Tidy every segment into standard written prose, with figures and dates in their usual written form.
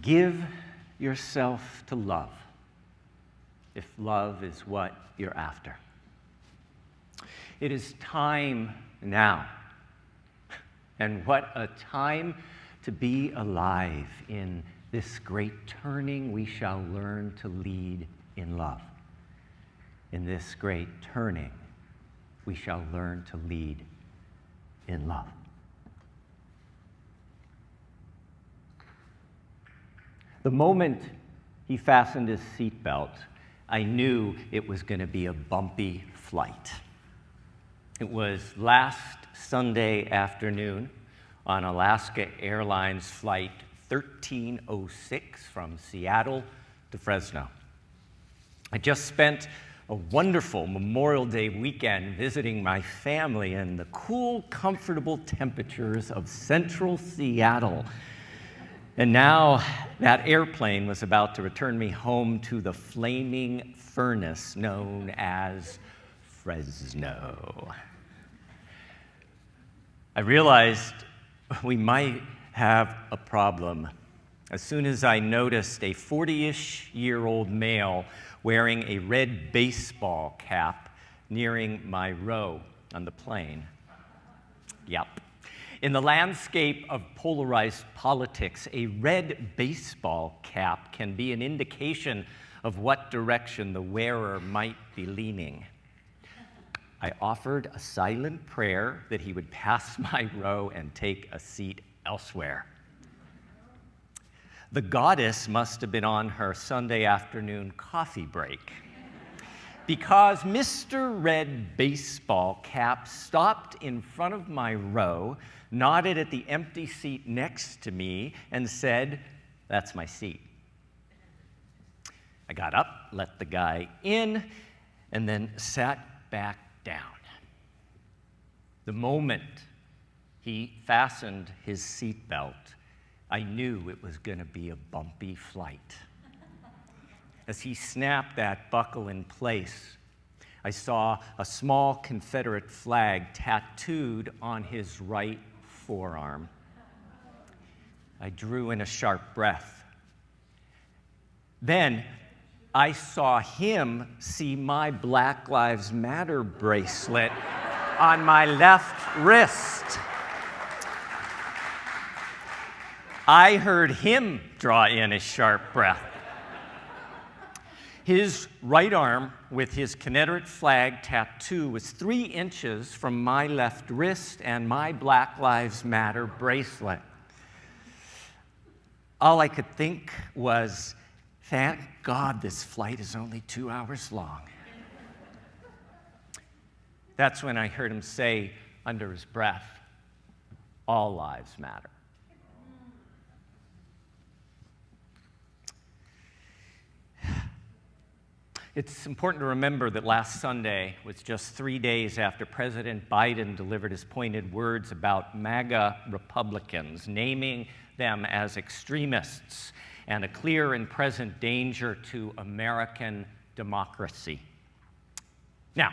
Give yourself to love, if love is what you're after. It is time now, and what a time to be alive in this great turning we shall learn to lead in love. In this great turning, we shall learn to lead in love. The moment he fastened his seatbelt, I knew it was going to be a bumpy flight. It was last Sunday afternoon on Alaska Airlines Flight 1306 from Seattle to Fresno. I just spent a wonderful Memorial Day weekend visiting my family in the cool, comfortable temperatures of central Seattle. And now that airplane was about to return me home to the flaming furnace known as Fresno. I realized we might have a problem as soon as I noticed a 40-ish-year-old male wearing a red baseball cap nearing my row on the plane. Yep. In the landscape of polarized politics, a red baseball cap can be an indication of what direction the wearer might be leaning. I offered a silent prayer that he would pass my row and take a seat elsewhere. The goddess must have been on her Sunday afternoon coffee break, because Mr. Red Baseball Cap stopped in front of my row, nodded at the empty seat next to me, and said, "That's my seat." I got up, let the guy in, and then sat back down. The moment he fastened his seatbelt, I knew it was going to be a bumpy flight. As he snapped that buckle in place, I saw a small Confederate flag tattooed on his right forearm. I drew in a sharp breath. Then I saw him see my Black Lives Matter bracelet on my left wrist. I heard him draw in a sharp breath. His right arm with his Confederate flag tattoo was 3 inches from my left wrist and my Black Lives Matter bracelet. All I could think was, thank God this flight is only 2 hours long. That's when I heard him say under his breath, "All lives matter." It's important to remember that last Sunday was just 3 days after President Biden delivered his pointed words about MAGA Republicans, naming them as extremists and a clear and present danger to American democracy. Now,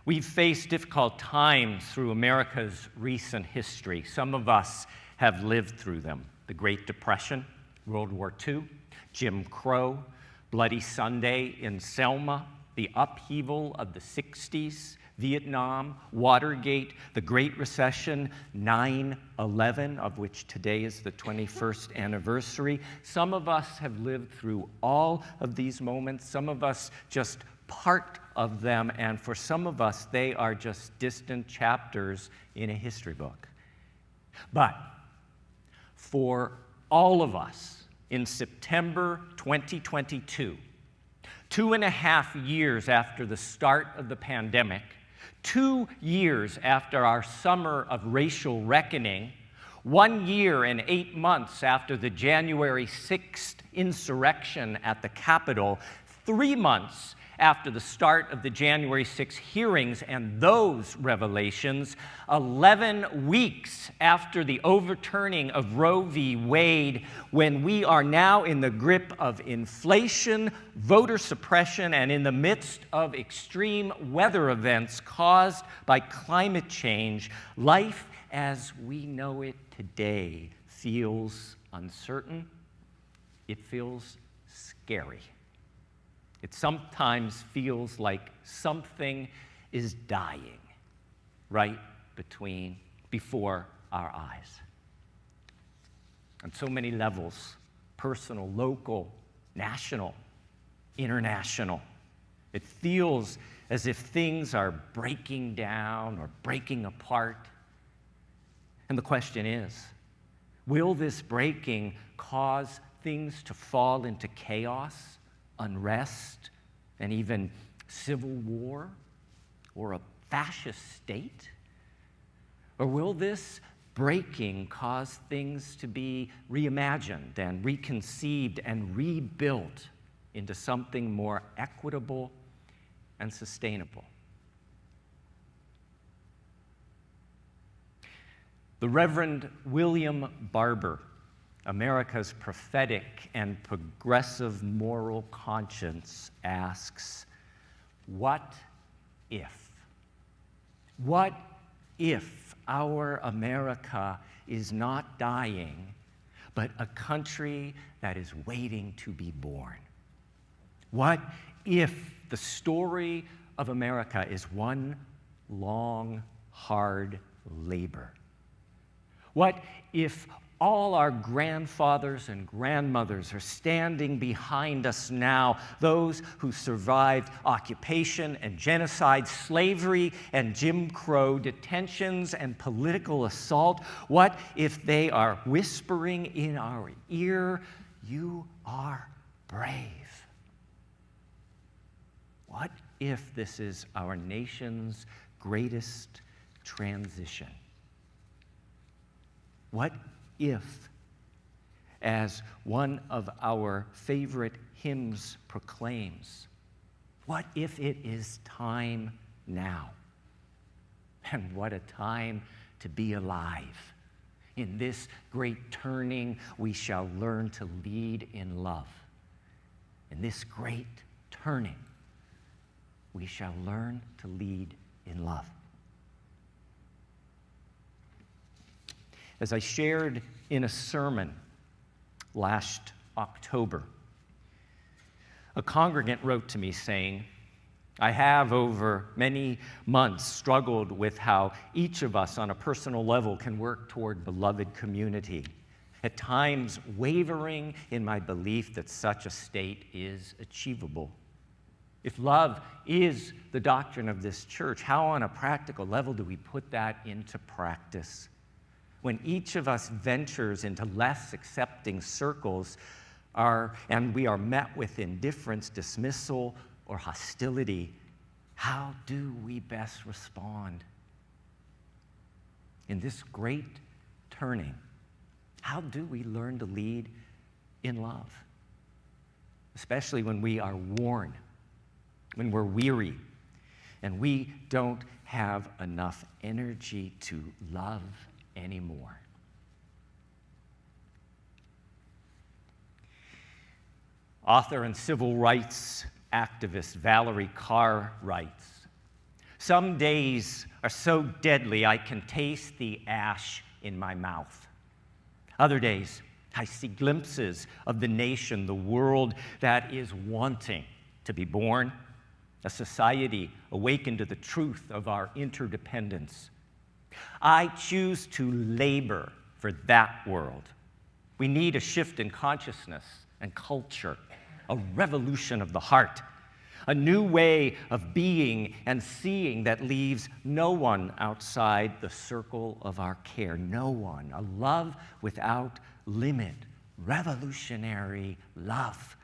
we've faced difficult times through America's recent history. Some of us have lived through them. The Great Depression, World War II, Jim Crow, Bloody Sunday in Selma, the upheaval of the 60s, Vietnam, Watergate, the Great Recession, 9/11, of which today is the 21st anniversary. Some of us have lived through all of these moments, some of us just part of them, and for some of us, they are just distant chapters in a history book. But for all of us, in September 2022, 2.5 years after the start of the pandemic, 2 years after our summer of racial reckoning, 1 year and 8 months after the January 6th insurrection at the Capitol, 3 months after the start of the January 6th hearings and those revelations, 11 weeks after the overturning of Roe v. Wade, when we are now in the grip of inflation, voter suppression, and in the midst of extreme weather events caused by climate change, life as we know it today feels uncertain it feels scary. It sometimes feels like something is dying right before our eyes. On so many levels, personal, local, national, international. It feels as if things are breaking down or breaking apart. And the question is, will this breaking cause things to fall into chaos, unrest, and even civil war, or a fascist state? Or will this breaking cause things to be reimagined and reconceived and rebuilt into something more equitable and sustainable? The Reverend William Barber, America's prophetic and progressive moral conscience, asks, what if? What if our America is not dying, but a country that is waiting to be born? What if the story of America is one long, hard labor? What if all our grandfathers and grandmothers are standing behind us now, those who survived occupation and genocide, slavery and Jim Crow, detentions and political assault? What if they are whispering in our ear, "You are brave"? What if this is our nation's greatest transition? What if, as one of our favorite hymns proclaims, what if it is time now? And what a time to be alive. In this great turning, we shall learn to lead in love. In this great turning, we shall learn to lead in love. As I shared in a sermon last October, a congregant wrote to me saying, I have over many months struggled with how each of us on a personal level can work toward beloved community, at times wavering in my belief that such a state is achievable. If love is the doctrine of this church, how on a practical level do we put that into practice? When each of us ventures into less accepting circles and we are met with indifference, dismissal, or hostility, how do we best respond? In this great turning, how do we learn to lead in love? Especially when we are worn, when we're weary, and we don't have enough energy to love anymore. Author and civil rights activist Valerie Carr writes, "Some days are so deadly I can taste the ash in my mouth. Other days, I see glimpses of the nation, the world that is wanting to be born, a society awakened to the truth of our interdependence. I choose to labor for that world. We need a shift in consciousness and culture, a revolution of the heart, a new way of being and seeing that leaves no one outside the circle of our care, no one, a love without limit, revolutionary love."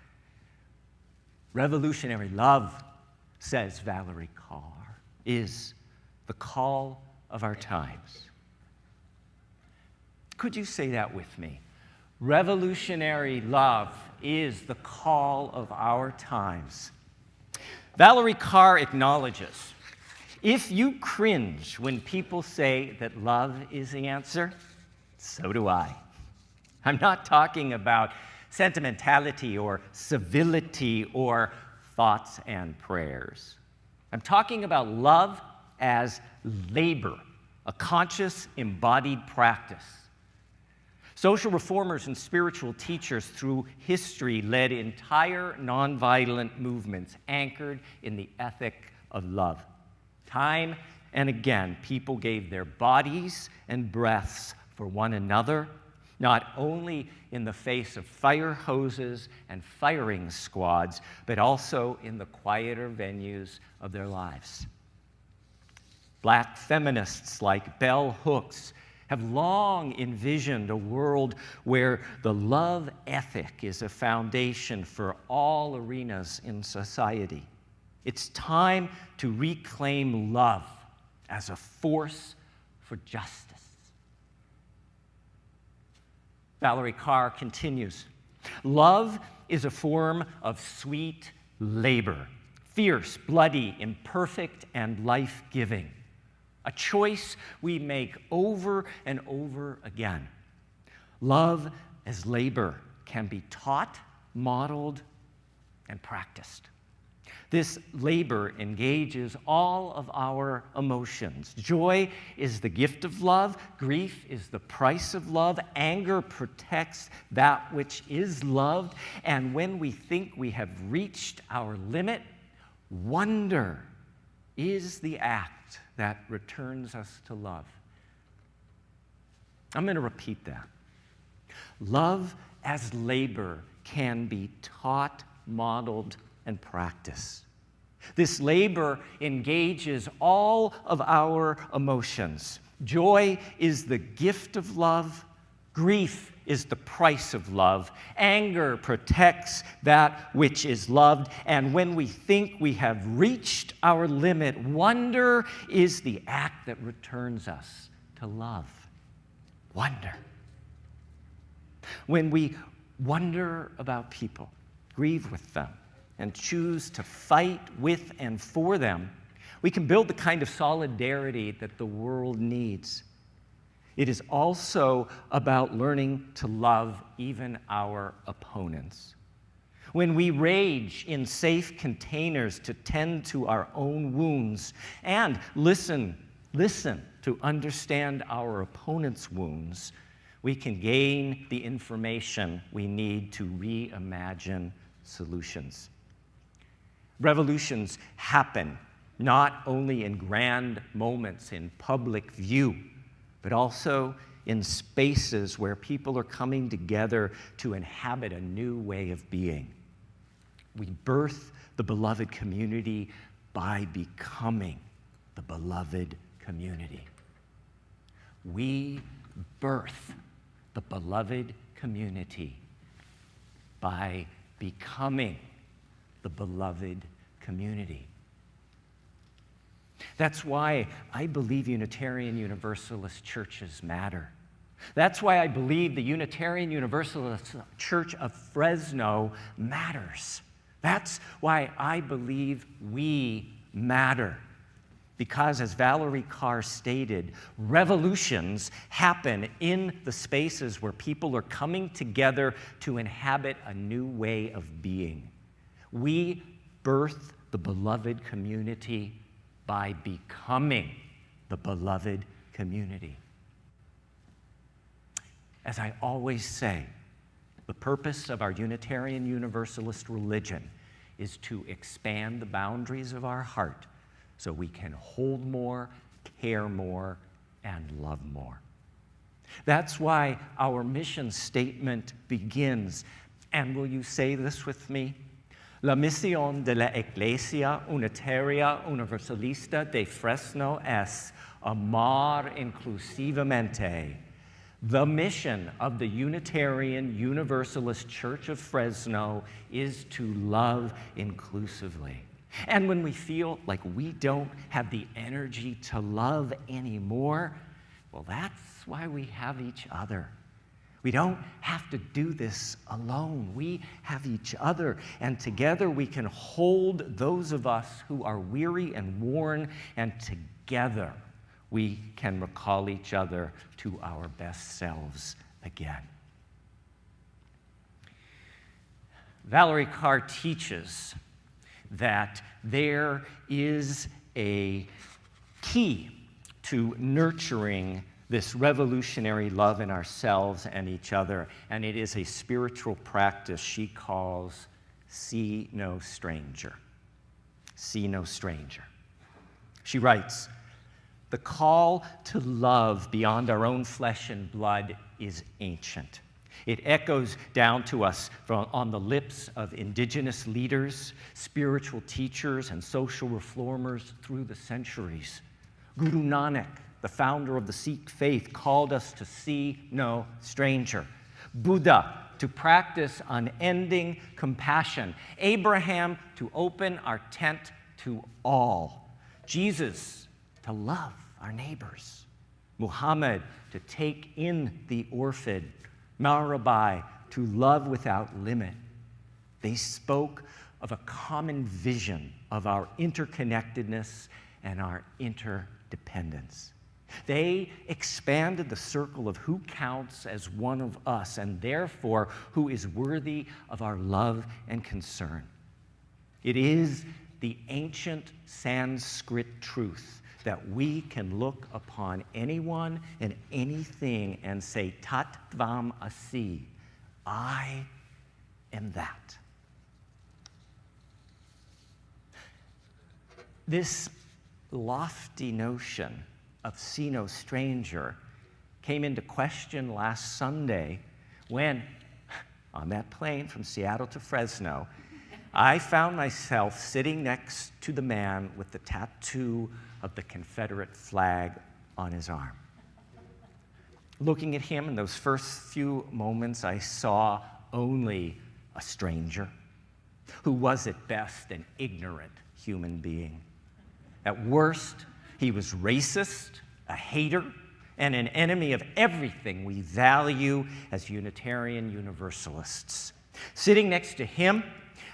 Revolutionary love, says Valerie Carr, is the call of our times. Could you say that with me? Revolutionary love is the call of our times. Valerie Carr acknowledges, if you cringe when people say that love is the answer, so do I. I'm not talking about sentimentality or civility or thoughts and prayers. I'm talking about love as labor, a conscious, embodied practice. Social reformers and spiritual teachers through history led entire nonviolent movements anchored in the ethic of love. Time and again, people gave their bodies and breaths for one another, not only in the face of fire hoses and firing squads, but also in the quieter venues of their lives. Black feminists like Bell Hooks have long envisioned a world where the love ethic is a foundation for all arenas in society. It's time to reclaim love as a force for justice. Valerie Carr continues, love is a form of sweet labor, fierce, bloody, imperfect, and life-giving. A choice we make over and over again. Love as labor can be taught, modeled, and practiced. This labor engages all of our emotions. Joy is the gift of love. Grief is the price of love. Anger protects that which is loved. And when we think we have reached our limit, wonder is the act that returns us to love. I'm going to repeat that. Love as labor can be taught, modeled, and practiced. This labor engages all of our emotions. Joy is the gift of love. Grief is the price of love. Anger protects that which is loved. And when we think we have reached our limit, wonder is the act that returns us to love. Wonder. When we wonder about people, grieve with them, and choose to fight with and for them, we can build the kind of solidarity that the world needs. It is also about learning to love even our opponents. When we rage in safe containers to tend to our own wounds and listen to understand our opponent's wounds, we can gain the information we need to reimagine solutions. Revolutions happen not only in grand moments in public view, but also in spaces where people are coming together to inhabit a new way of being. We birth the beloved community by becoming the beloved community. We birth the beloved community by becoming the beloved community. That's why I believe Unitarian Universalist churches matter. That's why I believe the Unitarian Universalist Church of Fresno matters. That's why I believe we matter. Because, as Valerie Carr stated, revolutions happen in the spaces where people are coming together to inhabit a new way of being. We birth the beloved community by becoming the beloved community. As I always say, the purpose of our Unitarian Universalist religion is to expand the boundaries of our heart so we can hold more, care more, and love more. That's why our mission statement begins, and will you say this with me? La misión de la Iglesia Unitaria Universalista de Fresno es amar inclusivamente. The mission of the Unitarian Universalist Church of Fresno is to love inclusively. And when we feel like we don't have the energy to love anymore, well, that's why we have each other. We don't have to do this alone. We have each other, and together we can hold those of us who are weary and worn, and together we can recall each other to our best selves again. Valerie Carr teaches that there is a key to nurturing this revolutionary love in ourselves and each other, and it is a spiritual practice she calls see no stranger. See no stranger. She writes, "The call to love beyond our own flesh and blood is ancient. It echoes down to us on the lips of indigenous leaders, spiritual teachers, and social reformers through the centuries. Guru Nanak, the founder of the Sikh faith, called us to see no stranger. Buddha, to practice unending compassion. Abraham, to open our tent to all. Jesus, to love our neighbors. Muhammad, to take in the orphan. Mirabai, to love without limit. They spoke of a common vision of our interconnectedness and our interdependence. They expanded the circle of who counts as one of us, and therefore who is worthy of our love and concern. It is the ancient Sanskrit truth that we can look upon anyone and anything and say, Tat Tvam Asi, I am that. This lofty notion of see no stranger came into question last Sunday when, on that plane from Seattle to Fresno, I found myself sitting next to the man with the tattoo of the Confederate flag on his arm. Looking at him in those first few moments, I saw only a stranger who was at best an ignorant human being. At worst, he was racist, a hater, and an enemy of everything we value as Unitarian Universalists. Sitting next to him,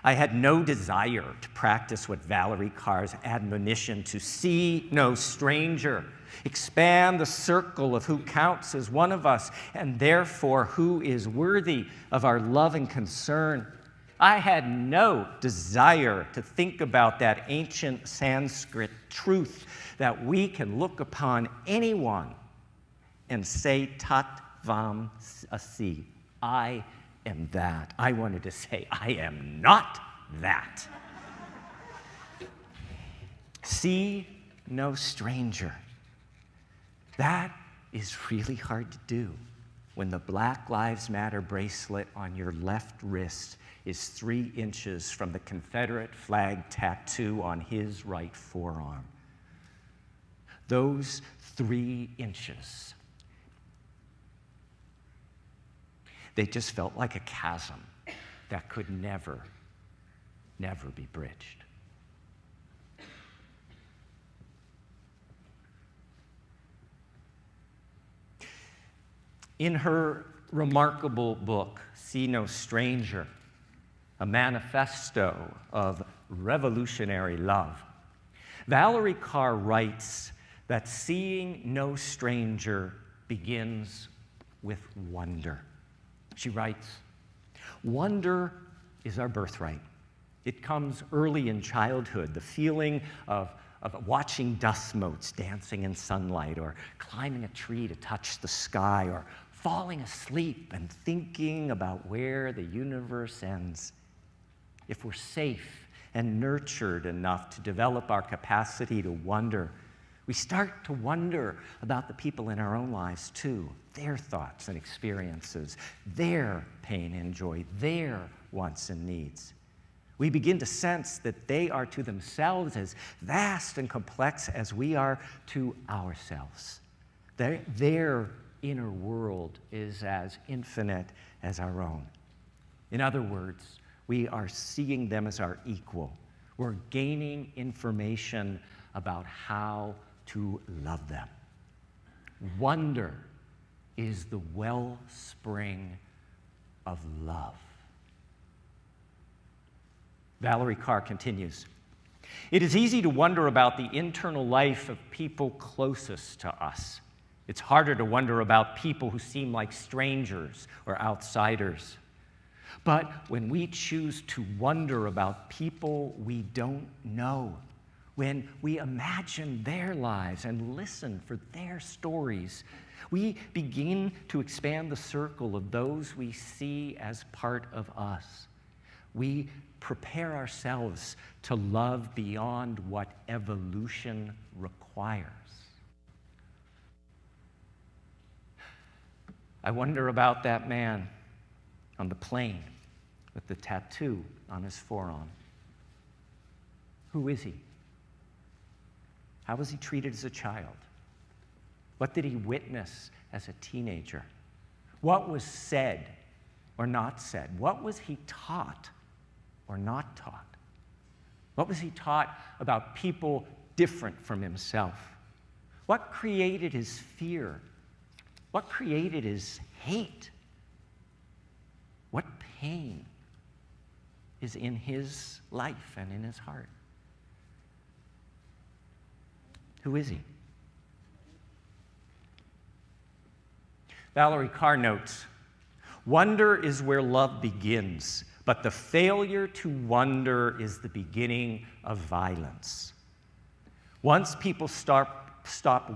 I had no desire to practice what Valerie Carr's admonition to see no stranger, expand the circle of who counts as one of us, and therefore who is worthy of our love and concern. I had no desire to think about that ancient Sanskrit truth that we can look upon anyone and say, Tat Tvam Asi, I am that. I wanted to say, I am not that. See no stranger. That is really hard to do when the Black Lives Matter bracelet on your left wrist is 3 inches from the Confederate flag tattoo on his right forearm. Those 3 inches, they just felt like a chasm that could never be bridged. In her remarkable book, See No Stranger, a manifesto of revolutionary love, Valerie Carr writes that seeing no stranger begins with wonder. She writes, wonder is our birthright. It comes early in childhood, the feeling of watching dust motes dancing in sunlight, or climbing a tree to touch the sky, or falling asleep and thinking about where the universe ends. If we're safe and nurtured enough to develop our capacity to wonder, we start to wonder about the people in our own lives too, their thoughts and experiences, their pain and joy, their wants and needs. We begin to sense that they are to themselves as vast and complex as we are to ourselves. Their inner world is as infinite as our own. In other words, we are seeing them as our equal. We're gaining information about how to love them. Wonder is the wellspring of love. Valerie Carr continues, it is easy to wonder about the internal life of people closest to us. It's harder to wonder about people who seem like strangers or outsiders. But when we choose to wonder about people we don't know, when we imagine their lives and listen for their stories, we begin to expand the circle of those we see as part of us. We prepare ourselves to love beyond what evolution requires. I wonder about that man on the plane with the tattoo on his forearm. Who is he? How was he treated as a child? What did he witness as a teenager? What was said or not said? What was he taught or not taught? What was he taught about people different from himself? What created his fear? What created his hate? What pain is in his life and in his heart? Who is he? Valerie Carr notes, wonder is where love begins, but the failure to wonder is the beginning of violence. Once people stop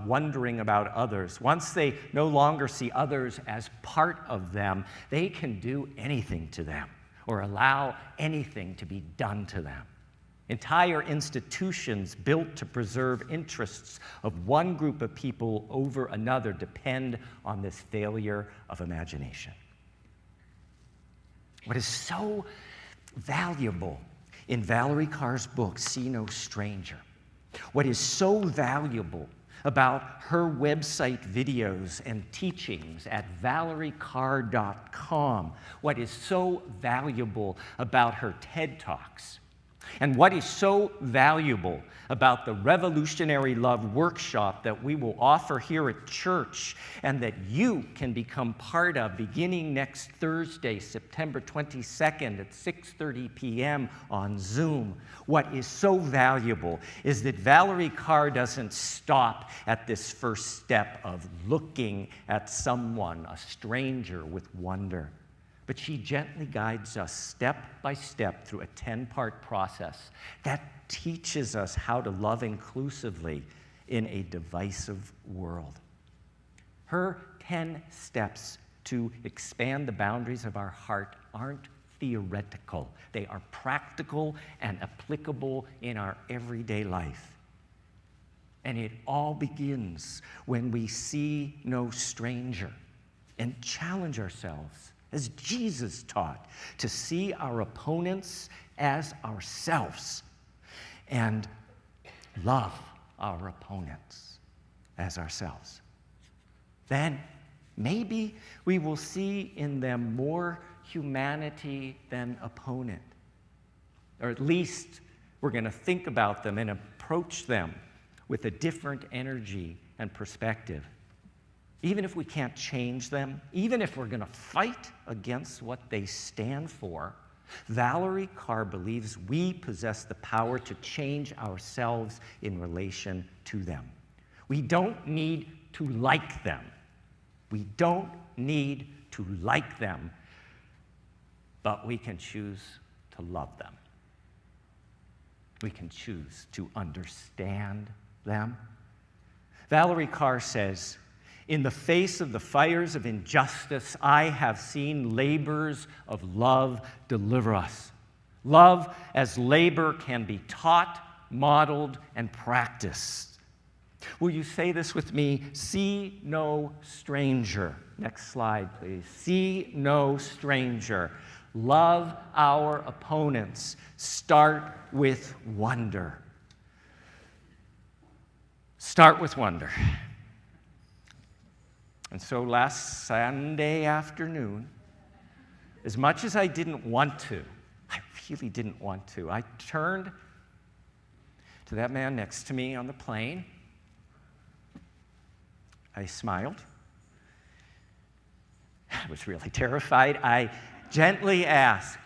wondering about others, once they no longer see others as part of them, they can do anything to them or allow anything to be done to them. Entire institutions built to preserve interests of one group of people over another depend on this failure of imagination. What is so valuable in Valerie Carr's book, See No Stranger, what is so valuable about her website videos and teachings at valeriecarr.com, what is so valuable about her TED Talks, and what is so valuable about the Revolutionary Love Workshop that we will offer here at church and that you can become part of beginning next Thursday, September 22nd at 6:30 p.m. on Zoom. What is so valuable is that Valerie Carr doesn't stop at this first step of looking at someone, a stranger, with wonder. But she gently guides us step by step through a 10-part process that teaches us how to love inclusively in a divisive world. Her 10 steps to expand the boundaries of our heart aren't theoretical. They are practical and applicable in our everyday life. And it all begins when we see no stranger and challenge ourselves, as Jesus taught, to see our opponents as ourselves and love our opponents as ourselves. Then maybe we will see in them more humanity than opponent. Or at least we're going to think about them and approach them with a different energy and perspective. Even if we can't change them, even if we're going to fight against what they stand for, Valerie Carr believes we possess the power to change ourselves in relation to them. We don't need to like them. We don't need to like them, but we can choose to love them. We can choose to understand them. Valerie Carr says, in the face of the fires of injustice, I have seen labors of love deliver us. Love as labor can be taught, modeled, and practiced. Will you say this with me? See no stranger. Next slide, please. See no stranger. Love our opponents. Start with wonder. Start with wonder. And so last Sunday afternoon, as much as I didn't want to, I really didn't want to, I turned to that man next to me on the plane. I smiled. I was really terrified. I gently asked,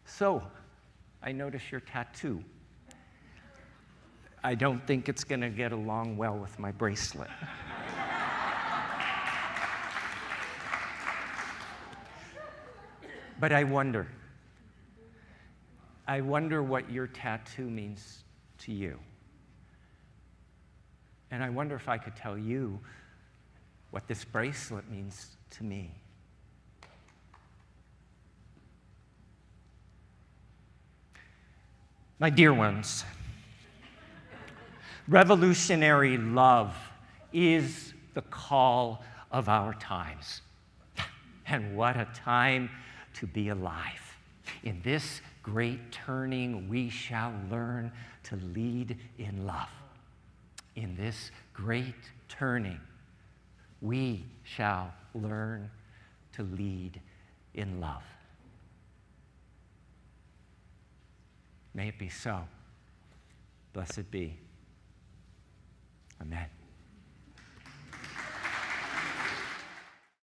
so, I notice your tattoo. I don't think it's going to get along well with my bracelet. But I wonder, I wonder what your tattoo means to you. And I wonder if I could tell you what this bracelet means to me. My dear ones, revolutionary love is the call of our times. And what a time to be alive. In this great turning, we shall learn to lead in love. In this great turning, we shall learn to lead in love. May it be so. Blessed be. Amen.